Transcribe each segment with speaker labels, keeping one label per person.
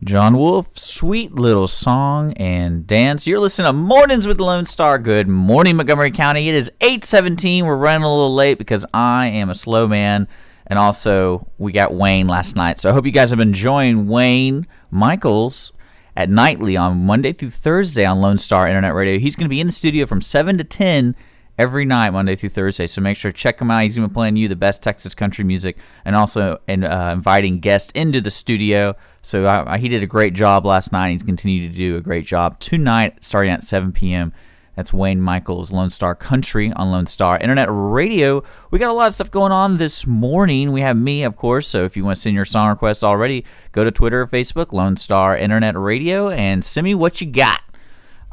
Speaker 1: John Wolf, sweet little song and dance. You're listening to Mornings with Lone Star. Good morning, Montgomery County. It is 8:17. We're running a little late because I am a slow man. And also, we got Wayne last night. So I hope you guys have been enjoying Wayne Michaels at nightly on Monday through Thursday on Lone Star Internet Radio. He's going to be in the studio from 7 to 10 every night, Monday through Thursday. So make sure to check him out. He's going to be playing you the best Texas country music and also inviting guests into the studio. So he did a great job last night. He's continued to do a great job tonight, starting at 7 p.m. That's Wayne Michaels, Lone Star Country on Lone Star Internet Radio. We got a lot of stuff going on this morning. We have me, of course. So if you want to send your song requests already, go to Twitter or Facebook, Lone Star Internet Radio, and send me what you got.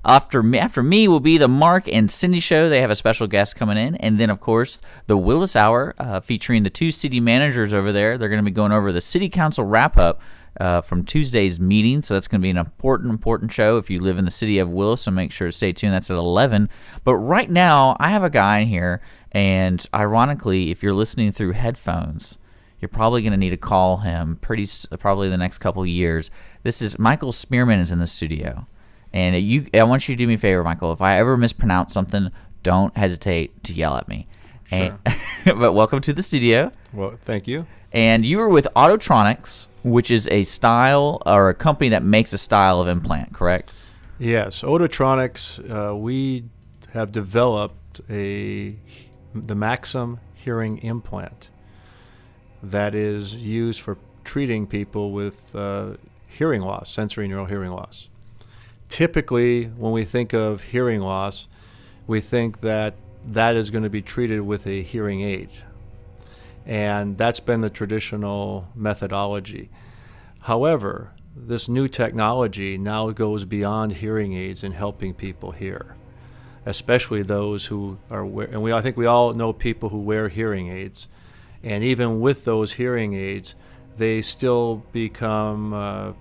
Speaker 1: After me will be the Mark and Cindy Show. They have a special guest coming in. And then, of course, the Willis Hour featuring the two city managers over there. They're going to be going over the City Council wrap-up from Tuesday's meeting. So that's going to be an important show if you live in the city of Willis. So make sure to stay tuned. That's at 11. But right now, I have a guy in here. And ironically, if you're listening through headphones, you're probably going to need to call him probably the next couple of years. This is Michael Spearman is in the studio. And I want you to do me a favor, Michael. If I ever mispronounce something, don't hesitate to yell at me.
Speaker 2: Sure.
Speaker 1: But welcome to the studio.
Speaker 2: Well, thank you.
Speaker 1: And you were with Ototronix, which is a style or a company that makes a style of implant, correct?
Speaker 2: Yes. Ototronix, we have developed the Maxum hearing implant that is used for treating people with hearing loss, sensory neural hearing loss. Typically, when we think of hearing loss, we think that is going to be treated with a hearing aid. And that's been the traditional methodology. However, this new technology now goes beyond hearing aids in helping people hear, especially those who are I think we all know people who wear hearing aids. And even with those hearing aids, they still become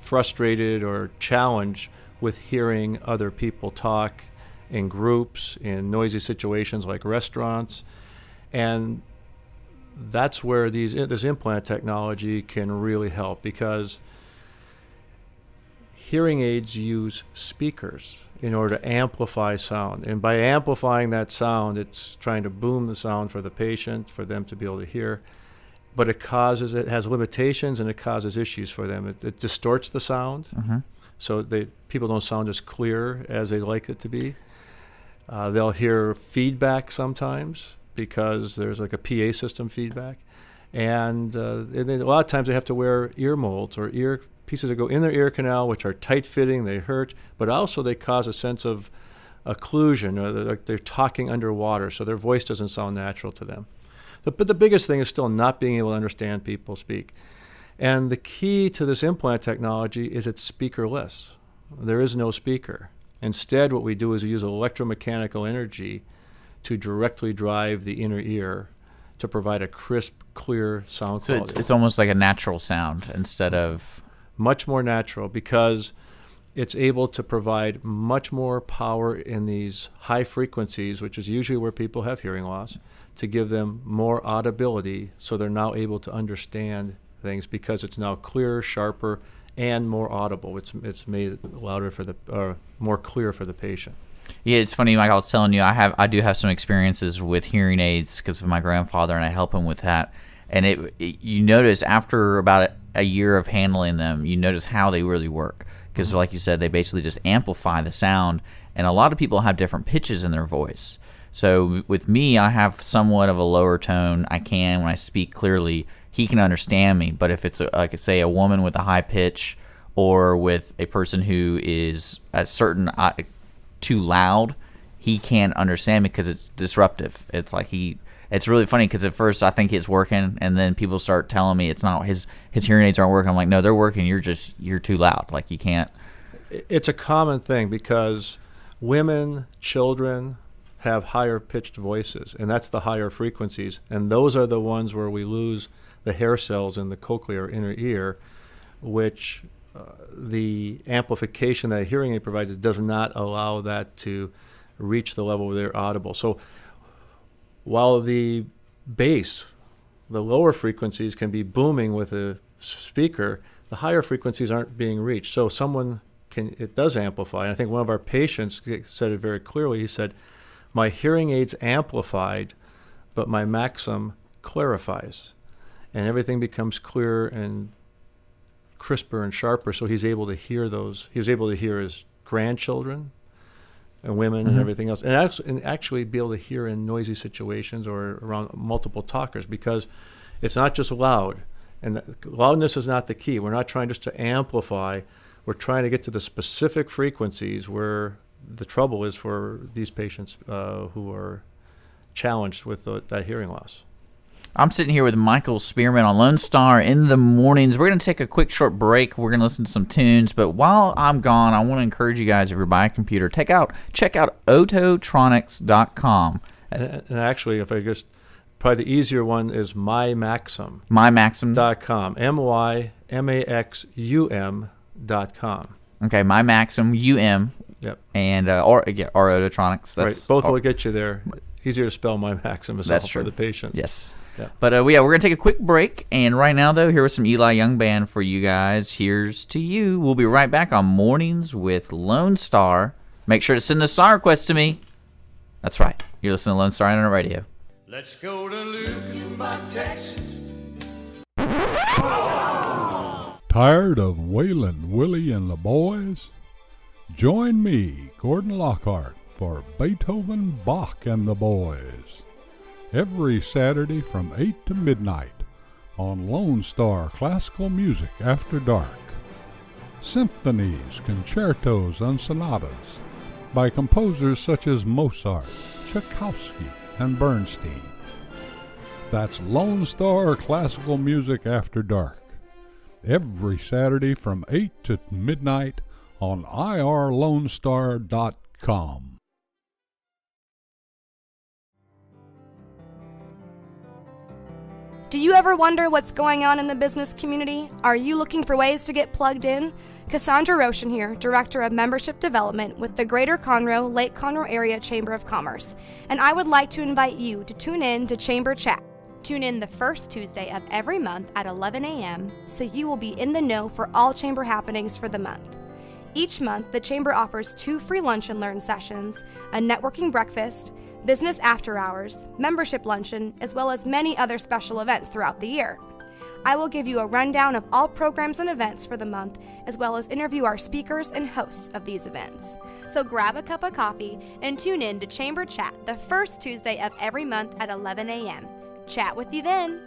Speaker 2: frustrated or challenged with hearing other people talk in groups, in noisy situations like restaurants. And that's where this implant technology can really help, because hearing aids use speakers in order to amplify sound. And by amplifying that sound, it's trying to boom the sound for the patient, for them to be able to hear. But it has limitations, and it causes issues for them. It distorts the sound, so people don't sound as clear as they like it to be. They'll hear feedback sometimes because there's like a PA system feedback. And then a lot of times they have to wear ear molds or ear pieces that go in their ear canal, which are tight-fitting, they hurt, but also they cause a sense of occlusion, or they're talking underwater, so their voice doesn't sound natural to them. But the biggest thing is still not being able to understand people speak. And the key to this implant technology is it's speakerless. There is no speaker. Instead, what we do is we use electromechanical energy to directly drive the inner ear to provide a crisp, clear sound quality.
Speaker 1: So it's almost like a natural sound instead of...
Speaker 2: Much more natural, because it's able to provide much more power in these high frequencies, which is usually where people have hearing loss, to give them more audibility, so they're now able to understand things because it's now clearer, sharper, and more audible. It's made louder more clear for the patient.
Speaker 1: Yeah, it's funny, Mike. I was telling you, I do have some experiences with hearing aids because of my grandfather, and I help him with that. And you notice after about a year of handling them, you notice how they really work. Because like you said, they basically just amplify the sound. And a lot of people have different pitches in their voice. So with me, I have somewhat of a lower tone. When I speak clearly, he can understand me. But if it's, like say, a woman with a high pitch, or with a person who is a certain too loud, he can't understand me because it's disruptive. It's like it's really funny because at first I think it's working, and then people start telling me it's not. His hearing aids aren't working. I'm like, no, they're working. You're too loud. Like, you can't.
Speaker 2: It's a common thing because women, children have higher pitched voices, and that's the higher frequencies, and those are the ones where we lose the hair cells in the cochlear inner ear, which the amplification that a hearing aid provides does not allow that to reach the level where they're audible. So while the bass, the lower frequencies, can be booming with a speaker, the higher frequencies aren't being reached. So it does amplify. And I think one of our patients said it very clearly. He said, my hearing aids amplified, but my Maxum clarifies. And everything becomes clearer and crisper and sharper, so he's able to hear those. He was able to hear his grandchildren and women and everything else, and actually be able to hear in noisy situations or around multiple talkers, because it's not just loud. And loudness is not the key. We're not trying just to amplify. We're trying to get to the specific frequencies where the trouble is for these patients who are challenged with that hearing loss.
Speaker 1: I'm sitting here with Michael Spearman on Lone Star in the mornings. We're going to take a quick short break. We're going to listen to some tunes. But while I'm gone, I want to encourage you guys, if you're buying a computer, check out Ototronix.com.
Speaker 2: And actually, if I just, probably the easier one is mymaxum.
Speaker 1: mymaxum.com.
Speaker 2: mymaxum.com.
Speaker 1: Okay, mymaxum,
Speaker 2: Yep.
Speaker 1: And or Ototronix. That's
Speaker 2: right. Both will get you there. Easier to spell mymaxum is for the patients.
Speaker 1: Yes.
Speaker 2: Yeah.
Speaker 1: But we're going to take a quick break. And right now, though, here was some Eli Young Band for you guys. Here's to you. We'll be right back on Mornings with Lone Star. Make sure to send a song request to me. That's right. You're listening to Lone Star Internet Radio.
Speaker 3: Let's go to Lukenbach, Texas.
Speaker 4: Tired of Waylon, Willie, and the boys? Join me, Gordon Lockhart, for Beethoven, Bach, and the Boys. Every Saturday from 8 to midnight on Lone Star Classical Music After Dark. Symphonies, concertos, and sonatas by composers such as Mozart, Tchaikovsky, and Bernstein. That's Lone Star Classical Music After Dark. Every Saturday from 8 to midnight on irlonestar.com.
Speaker 5: Do you ever wonder what's going on in the business community? Are you looking for ways to get plugged in? Cassandra Roshan here, Director of Membership Development with the Greater Conroe, Lake Conroe Area Chamber of Commerce, and I would like to invite you to tune in to Chamber Chat. Tune in the first Tuesday of every month at 11 a.m. so you will be in the know for all Chamber happenings for the month. Each month, the Chamber offers 2 free lunch and learn sessions, a networking breakfast, business after hours, membership luncheon, as well as many other special events throughout the year. I will give you a rundown of all programs and events for the month, as well as interview our speakers and hosts of these events. So grab a cup of coffee and tune in to Chamber Chat the first Tuesday of every month at 11 a.m. Chat with you then.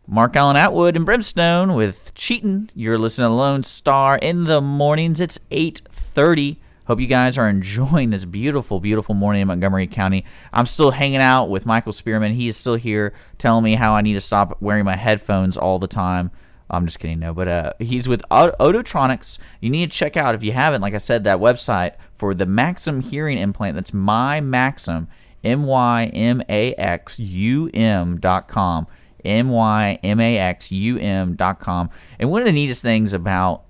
Speaker 1: Mark Allen Atwood and Brimstone with Cheatin'. You're listening to Lone Star in the mornings. It's 8:30. Hope you guys are enjoying this beautiful, beautiful morning in Montgomery County. I'm still hanging out with Michael Spearman. He is still here telling me how I need to stop wearing my headphones all the time. I'm just kidding, no. But he's with Ototronix. You need to check out, if you haven't, like I said, that website for the Maxum hearing implant. That's mymaxum, mymaxum.com. mymaxum.com. And one of the neatest things about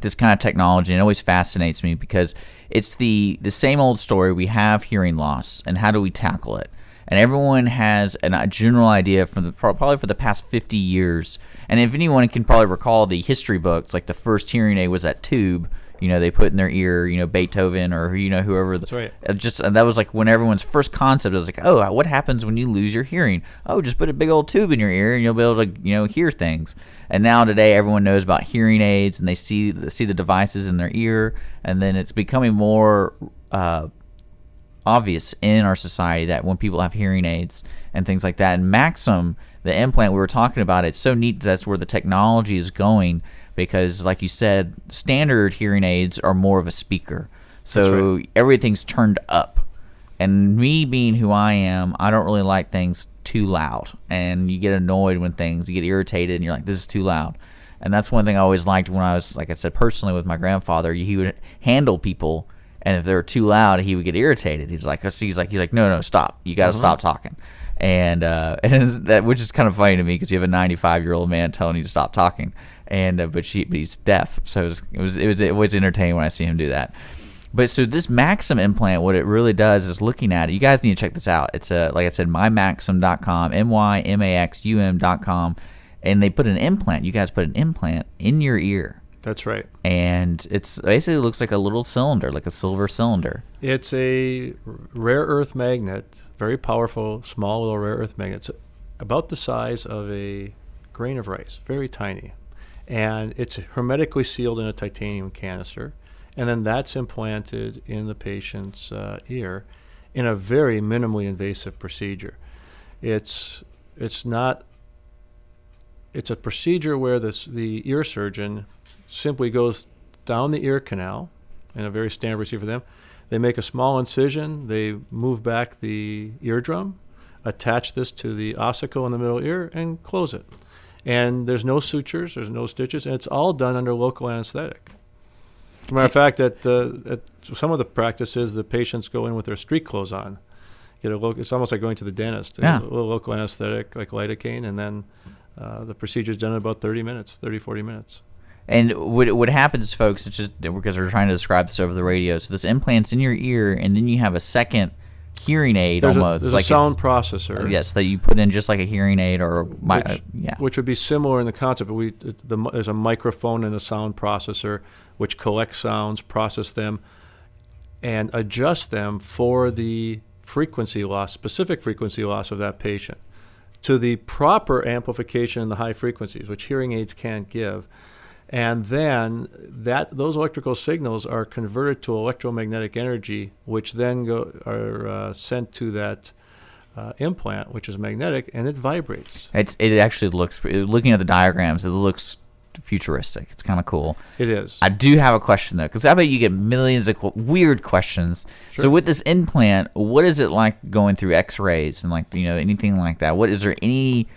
Speaker 1: this kind of technology, and it always fascinates me because it's the same old story. We have hearing loss, and how do we tackle it? And everyone has a general idea probably for the past 50 years. And if anyone can probably recall the history books, like the first hearing aid was that tube, they put in their ear, Beethoven or, whoever.
Speaker 2: That's right.
Speaker 1: And that was like when everyone's first concept was like, oh, what happens when you lose your hearing? Oh, just put a big old tube in your ear and you'll be able to, hear things. And now today everyone knows about hearing aids and they see the devices in their ear. And then it's becoming more obvious in our society that when people have hearing aids and things like that. And Maxum, the implant we were talking about, it's so neat. That's where the technology is going. Because, like you said, standard hearing aids are more of a speaker. So everything's turned up. And me being who I am, I don't really like things too loud. And you get annoyed when you get irritated, and you're like, this is too loud. And that's one thing I always liked when I was, like I said, personally with my grandfather. He would handle people, and if they were too loud, he would get irritated. He's like, no, stop. You got to stop talking. And which is kind of funny to me because you have a 95-year-old man telling you to stop talking. But he's deaf, so it was entertaining when I see him do that. But so this Maxum implant, what it really does is looking at it. You guys need to check this out. It's like I said, mymaxum.com, mymaxum.com, and they put an implant. You guys put an implant in your ear.
Speaker 2: That's right.
Speaker 1: And it's basically looks like a little cylinder, like a silver cylinder.
Speaker 2: It's a rare earth magnet, very powerful, small little rare earth magnet. It's about the size of a grain of rice, very tiny. And it's hermetically sealed in a titanium canister. And then that's implanted in the patient's ear in a very minimally invasive procedure. It's a procedure where the ear surgeon simply goes down the ear canal in a very standard procedure for them. They make a small incision, they move back the eardrum, attach this to the ossicle in the middle ear, and close it. And there's no sutures, there's no stitches, and it's all done under local anesthetic. As a matter of fact, at some of the practices, the patients go in with their street clothes on. It's almost like going to the dentist.
Speaker 1: Yeah.
Speaker 2: A little local anesthetic, like lidocaine, and then the procedure's done in about 30 minutes, 40 minutes.
Speaker 1: And what happens, folks, it's just because we're trying to describe this over the radio. So this implant's in your ear, and then you have a second hearing aid almost.
Speaker 2: There's
Speaker 1: like
Speaker 2: a sound processor.
Speaker 1: Yes, that you put in just like a hearing aid or
Speaker 2: which would be similar in the concept. But there's a microphone and a sound processor which collects sounds, process them, and adjust them for the frequency loss, specific frequency loss of that patient, to the proper amplification in the high frequencies, which hearing aids can't give. And then those electrical signals are converted to electromagnetic energy, which then are sent to that implant, which is magnetic, and it vibrates.
Speaker 1: It actually looks, looking at the diagrams, it looks futuristic. It's kind of cool.
Speaker 2: It is.
Speaker 1: I do have a question though, because I bet you get millions of weird questions.
Speaker 2: Sure.
Speaker 1: So with this implant, what is it like going through X-rays and anything like that? Is there any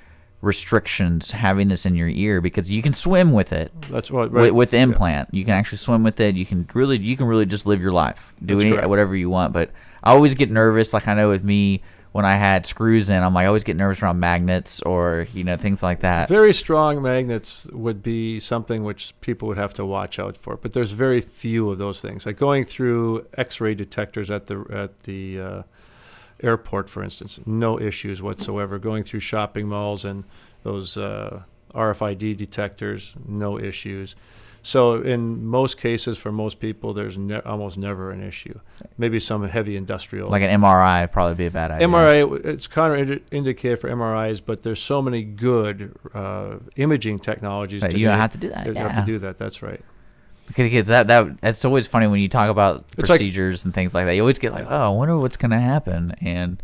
Speaker 1: restrictions having this in your ear, because you can swim with it?
Speaker 2: That's what, right.
Speaker 1: With the implant, you can actually swim with it. You can really just live your life, whatever you want. But I always get nervous. Like I know with me, when I had screws in, I always get nervous around magnets or things like that.
Speaker 2: Very strong magnets would be something which people would have to watch out for, but there's very few of those things. Like going through X-ray detectors at the airport, for instance, no issues whatsoever. Going through shopping malls and those RFID detectors, no issues. So in most cases, for most people, there's almost never an issue. Maybe some heavy industrial.
Speaker 1: Like an MRI would probably be a bad idea.
Speaker 2: MRI, it's counterindicated for MRIs, but there's so many good imaging technologies.
Speaker 1: But you don't have to do that.
Speaker 2: You don't have to do that. That's right.
Speaker 1: Because that's always funny when you talk about procedures and things like that. You always get like, I wonder what's going to happen, and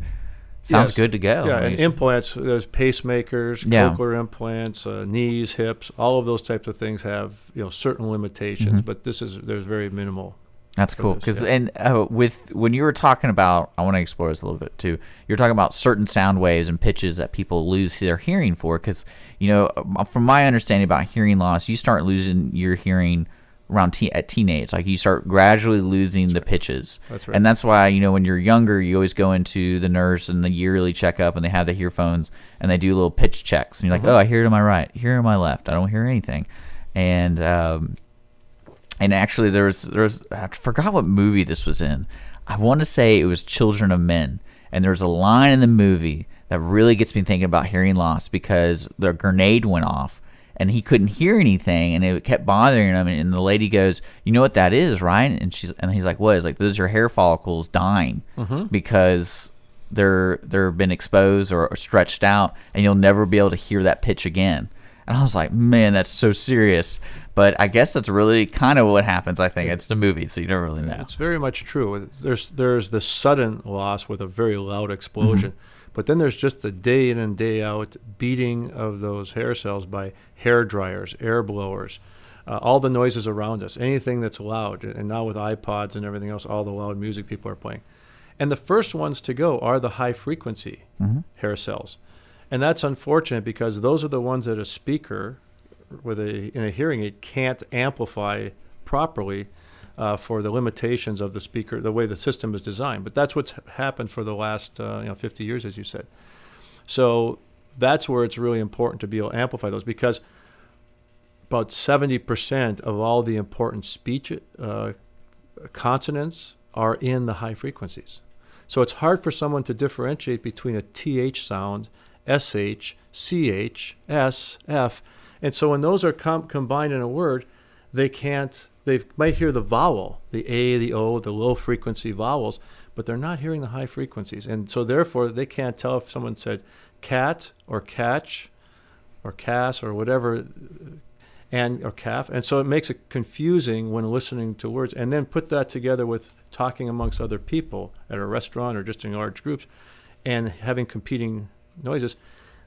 Speaker 1: sounds good to go.
Speaker 2: Yeah, and implants, there's pacemakers, cochlear implants, knees, hips, all of those types of things have certain limitations, but there's very minimal.
Speaker 1: That's cool. When you were talking about, I want to explore this a little bit too. You're talking about certain sound waves and pitches that people lose their hearing for, because from my understanding about hearing loss, you start losing your hearing around at teenage. Like you start gradually losing the pitches. That's right. And that's why, when you're younger, you always go into the nurse and the yearly checkup, and they have the earphones and they do little pitch checks. And you're like, I hear it on my right, hear it on my left. I don't hear anything. And actually there's I forgot what movie this was in. I want to say it was Children of Men. And there's a line in the movie that really gets me thinking about hearing loss, because the grenade went off and he couldn't hear anything, and it kept bothering him. And the lady goes, "You know what that is, right?" And he's like, "What?" It's like, "Those are hair follicles dying because they've been exposed or stretched out, and you'll never be able to hear that pitch again." And I was like, "Man, that's so serious." But I guess that's really kind of what happens. I think it's the movie, so you don't really know.
Speaker 2: It's very much true. There's the sudden loss with a very loud explosion. But then there's just the day in and day out beating of those hair cells by hair dryers, air blowers, all the noises around us, anything that's loud. And now with iPods and everything else, all the loud music people are playing. And the first ones to go are the high frequency hair cells. And that's unfortunate, because those are the ones that a speaker in a hearing aid can't amplify properly for the limitations of the speaker, the way the system is designed. But that's what's happened for the last 50 years, as you said. So that's where it's really important to be able to amplify those, because about 70% of all the important speech consonants are in the high frequencies. So it's hard for someone to differentiate between a TH sound SH, CH, S, F. And so when those are combined in a word, they might hear the vowel, the A, the O, the low frequency vowels, but they're not hearing the high frequencies. And so therefore they can't tell if someone said cat or catch or cass or whatever, or calf. And so it makes it confusing when listening to words. And then put that together with talking amongst other people at a restaurant or just in large groups and having competing noises.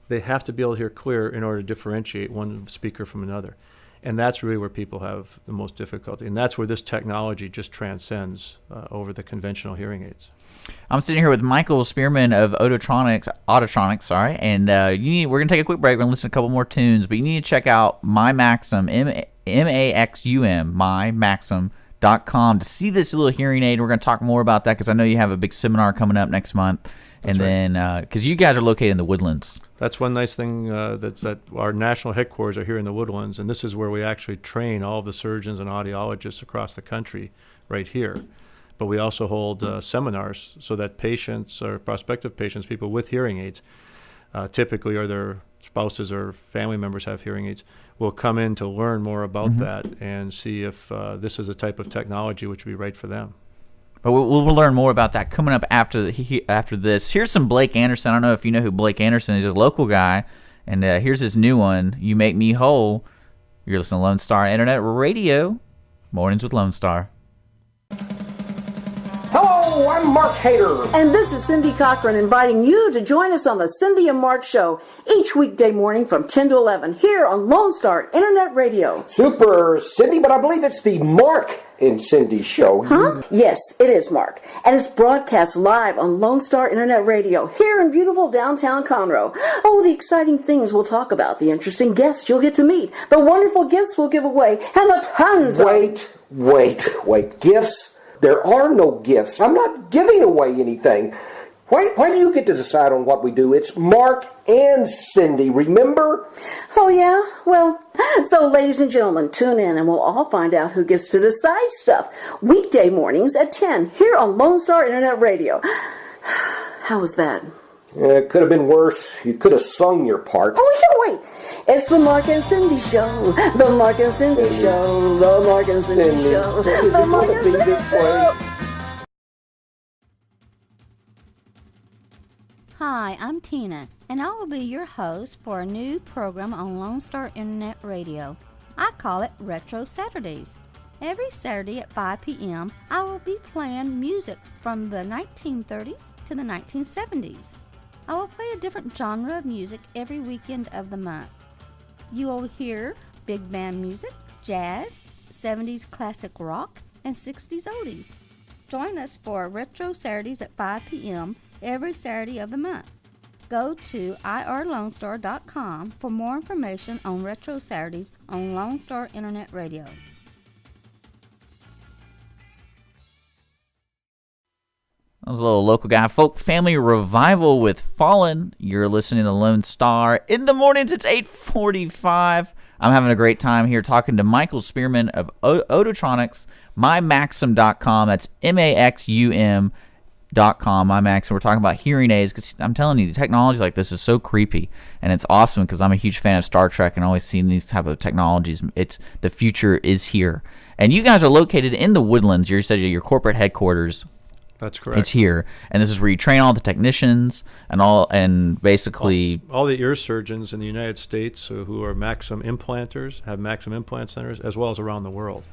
Speaker 2: They have to be able to hear clear in order to differentiate one speaker from another. And that's really where people have the most difficulty. And that's where this technology just transcends over the conventional hearing aids.
Speaker 1: I'm sitting here with Michael Spearman of Ototronix, and we're going to take a quick break. We're going to listen to a couple more tunes, but you need to check out My Maxum, M-A-X-U-M, mymaxum.com to see this little hearing aid. We're going to talk more about that because I know you have a big seminar coming up next month.
Speaker 2: That's
Speaker 1: and then, because you guys are located in the Woodlands.
Speaker 2: That's one nice thing that our national headquarters are here in the Woodlands, and this is where we actually train all of the surgeons and audiologists across the country right here. But we also hold seminars so that patients or prospective patients, people with hearing aids, typically or their spouses or family members have hearing aids, will come in to learn more about that and see if this is a type of technology which would be right for them.
Speaker 1: But we'll learn more about that coming up after this. Here's some Blake Anderson. I don't know if you know who Blake Anderson is. He's a local guy. And here's his new one, You Make Me Whole. You're listening to Lone Star Internet Radio, Mornings with Lone Star.
Speaker 6: Hello, I'm Mark Hader.
Speaker 7: And this is Cindy Cochran inviting you to join us on the Cindy and Mark Show each weekday morning from 10 to 11 here on Lone Star Internet Radio.
Speaker 6: Super, Cindy, but I believe it's the Mark and Cindy Show.
Speaker 7: Huh? Yes, it is, Mark. And it's broadcast live on Lone Star Internet Radio here in beautiful downtown Conroe. Oh, the exciting things we'll talk about, the interesting guests you'll get to meet, the wonderful gifts we'll give away, and the tons of...
Speaker 6: Wait. Gifts? There are no gifts. I'm not giving away anything. Why do you get to decide on what we do? It's Mark and Cindy, remember?
Speaker 7: Oh, yeah? Well, so ladies and gentlemen, tune in and we'll all find out who gets to decide stuff. Weekday mornings at 10 here on Lone Star Internet Radio. How was that?
Speaker 6: It could have been worse. You could have sung your part.
Speaker 7: Oh, yeah, wait. It's the Mark and Cindy Show. The Mark and Cindy Show. The Mark and Cindy Show. The Mark and Cindy Show.
Speaker 8: Hi, I'm Tina, and I will be your host for a new program on Lone Star Internet Radio. I call it Retro Saturdays. Every Saturday at 5 p.m., I will be playing music from the 1930s to the 1970s. I will play a different genre of music every weekend of the month. You will hear big band music, jazz, 70s classic rock, and 60s oldies. Join us for Retro Saturdays at 5 p.m. every Saturday of the month. Go to irlonestar.com for more information on Retro Saturdays on Lone Star Internet Radio.
Speaker 1: That was a little local guy. Folk Family Revival with Fallen. You're listening to Lone Star. In the mornings, it's 8:45. I'm having a great time here talking to Michael Spearman of Ototronix, mymaxum.com. That's MAXUM.com, mymaxum. We're talking about hearing aids because I'm telling you, the technology like this is so creepy. And it's awesome because I'm a huge fan of Star Trek and always seeing these type of technologies. The future is here. And you guys are located in the Woodlands. You said your corporate headquarters.
Speaker 2: That's correct.
Speaker 1: It's here, and this is where you train all the technicians and basically
Speaker 2: all the ear surgeons in the United States who are Maxum implanters, have Maxum implant centers, as well as around the world.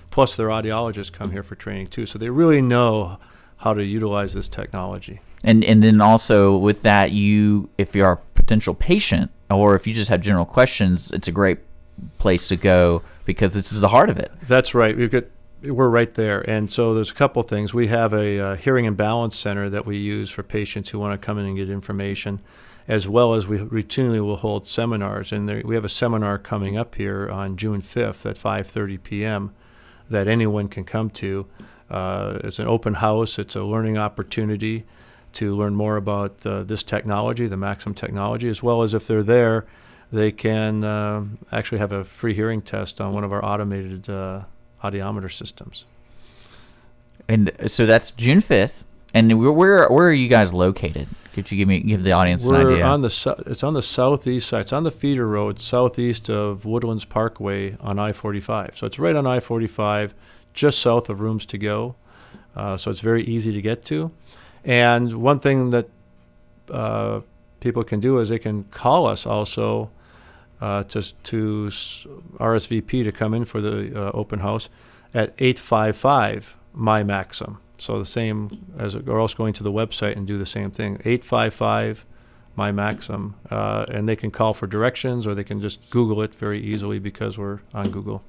Speaker 2: Plus, their audiologists come here for training too, so they really know how to utilize this technology.
Speaker 1: And then also with that, if you're a potential patient or if you just have general questions, it's a great place to go because this is the heart of it.
Speaker 2: That's right. We're right there. And so there's a couple things. We have a hearing and balance center that we use for patients who want to come in and get information, as well as we routinely will hold seminars. And we have a seminar coming up here on June 5th at 5:30 p.m. that anyone can come to. It's an open house. It's a learning opportunity to learn more about this technology, the Maxum technology, as well as if they're there, they can actually have a free hearing test on one of our automated audiometer systems.
Speaker 1: And so that's June 5th, And where are you guys located? Could you give the audience an idea?
Speaker 2: It's on the southeast side. It's on the feeder road southeast of Woodlands Parkway on I-45. So it's right on I-45, just south of Rooms to Go. So it's very easy to get to. And one thing that people can do is they can call us also to RSVP to come in for the open house at 855 my Maxum. So the same as, or else going to the website and do the same thing. 855 my Maxum, and they can call for directions, or they can just Google it very easily because we're on Google.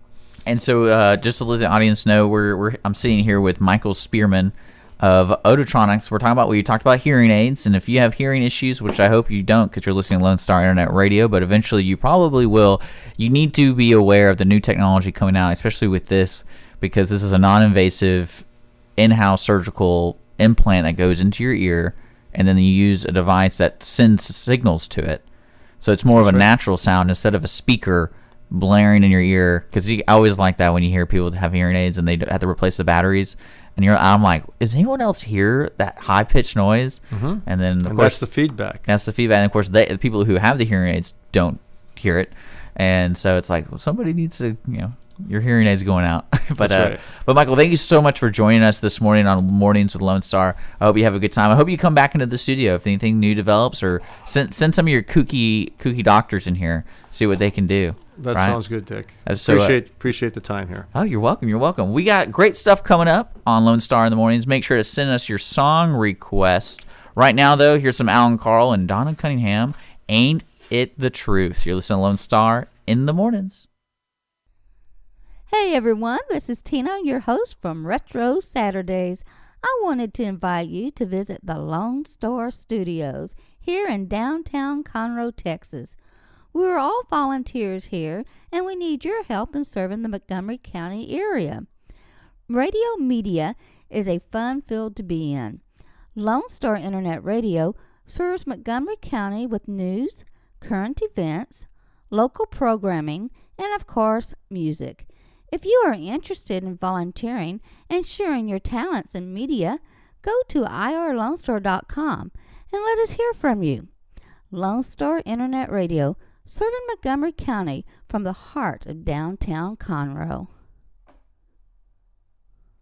Speaker 1: And so, just to let the audience know, I'm sitting here with Michael Spearman of Ototronix. We're talking about, you talked about hearing aids, and if you have hearing issues, which I hope you don't because you're listening to Lone Star Internet Radio, but eventually you probably will, you need to be aware of the new technology coming out, especially with this, because this is a non-invasive in-house surgical implant that goes into your ear, and then you use a device that sends signals to it. So it's more of a natural sound instead of a speaker blaring in your ear, because I always like that when you hear people that have hearing aids and they have to replace the batteries, and I'm like, is anyone else hear that high-pitched noise?
Speaker 2: Mm-hmm.
Speaker 1: And then, of course,
Speaker 2: that's the feedback.
Speaker 1: That's the feedback. And, of course, the people who have the hearing aids don't hear it. And so it's like, well, somebody needs to, your hearing aids going out. But
Speaker 2: right.
Speaker 1: But Michael, thank you so much for joining us this morning on Mornings with Lone Star. I hope you have a good time. I hope you come back into the studio if anything new develops, or send some of your kooky doctors in here, see what they can do.
Speaker 2: That
Speaker 1: right?
Speaker 2: sounds good, Dick.
Speaker 1: So,
Speaker 2: appreciate the time here.
Speaker 1: Oh, you're welcome. You're welcome. We got great stuff coming up on Lone Star in the Mornings. Make sure to send us your song request. Right now, though, here's some Alan Carl and Donna Cunningham. Ain't It the Truth? You're listening to Lone Star in the Mornings.
Speaker 8: Hey everyone, this is Tina, your host from Retro Saturdays. I wanted to invite you to visit the Lone Star Studios here in downtown Conroe, Texas. We're all volunteers here, and we need your help in serving the Montgomery County area. Radio media is a fun field to be in. Lone Star Internet Radio serves Montgomery County with news, current events, local programming, and of course, music. If you are interested in volunteering and sharing your talents in media, go to irlonestar.com and let us hear from you. Lone Star Internet Radio, serving Montgomery County from the heart of downtown Conroe.